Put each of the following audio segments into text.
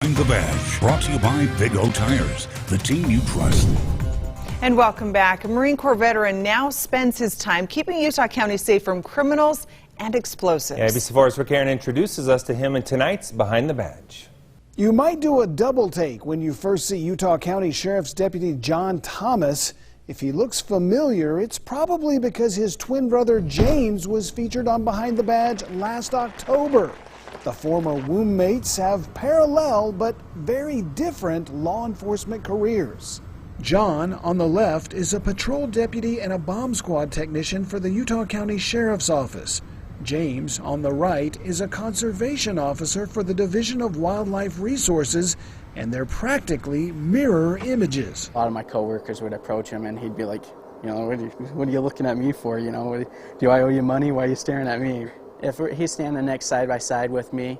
Behind the Badge, brought to you by Big O Tires, the team you trust. And welcome back. A Marine Corps veteran now spends his time keeping Utah County safe from criminals and explosives. ABC4's Rick Aaron introduces us to him in tonight's Behind the Badge. You might do a double take when you first see Utah County Sheriff's Deputy John Thomas. If he looks familiar, it's probably because his twin brother James was featured on Behind the Badge last October. The former womb mates have parallel but very different law enforcement careers. John, on the left, is a patrol deputy and a bomb squad technician for the Utah County Sheriff's Office. James, on the right, is a conservation officer for the Division of Wildlife Resources, and they're practically mirror images. A lot of my coworkers would approach him and he'd be like, what are you looking at me for? Do I owe you money? Why are you staring at me? If he's standing next side by side with me,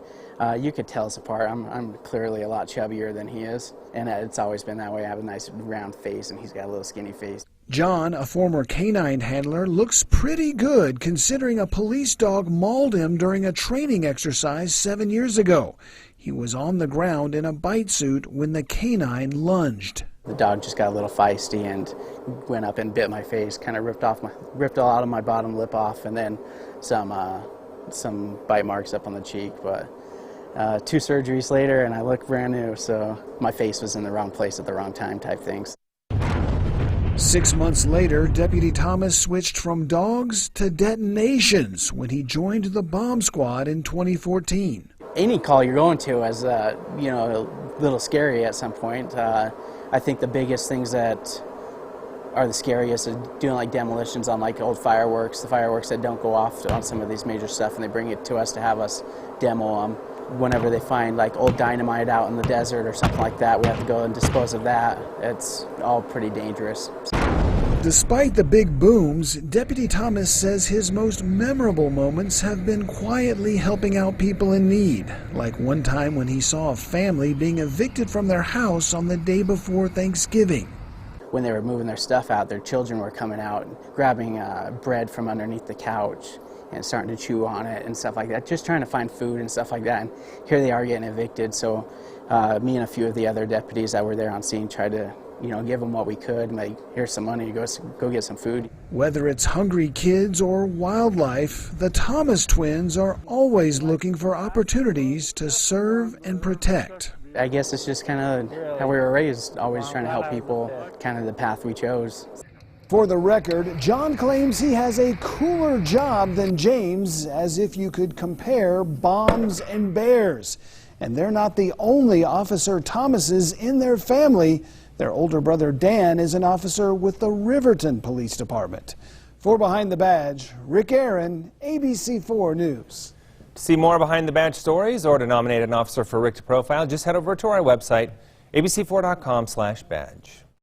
you could tell us apart. I'm clearly a lot chubbier than he is, and it's always been that way. I have a nice round face, and he's got a little skinny face. John, a former canine handler, looks pretty good considering a police dog mauled him during a training exercise 7 years ago. He was on the ground in a bite suit when the canine lunged. The dog just got a little feisty and went up and bit my face, kind of ripped all out of my bottom lip off, and then some bite marks up on the cheek. But 2 surgeries later and I look brand new, so my face was in the wrong place at the wrong time type things. 6 months later, Deputy Thomas switched from dogs to detonations when he joined the bomb squad in 2014. Any call you're going to is a little scary at some point. I think the biggest things that are the scariest is doing like demolitions on like old fireworks, the fireworks that don't go off on some of these major stuff, and they bring it to us to have us demo them. Whenever they find like old dynamite out in the desert or something like that, we have to go and dispose of that. It's all pretty dangerous. Despite the big booms, Deputy Thomas says his most memorable moments have been quietly helping out people in need, like one time when he saw a family being evicted from their house on the day before Thanksgiving. When they were moving their stuff out, their children were coming out and grabbing bread from underneath the couch and starting to chew on it and stuff like that, just trying to find food and stuff like that. And here they are getting evicted. So me and a few of the other deputies that were there on scene tried to give them what we could, like, here's some money, go get some food. Whether it's hungry kids or wildlife, the Thomas twins are always looking for opportunities to serve and protect. I guess it's just kind of how we were raised, always trying to help people, kind of the path we chose. For the record, John claims he has a cooler job than James, as if you could compare bombs and bears. And they're not the only Officer Thomases in their family. Their older brother Dan is an officer with the Riverton Police Department. For Behind the Badge, Rick Aaron, ABC4 News. To see more Behind the Badge stories or to nominate an officer for Rick to profile, just head over to our website, abc4.com/badge.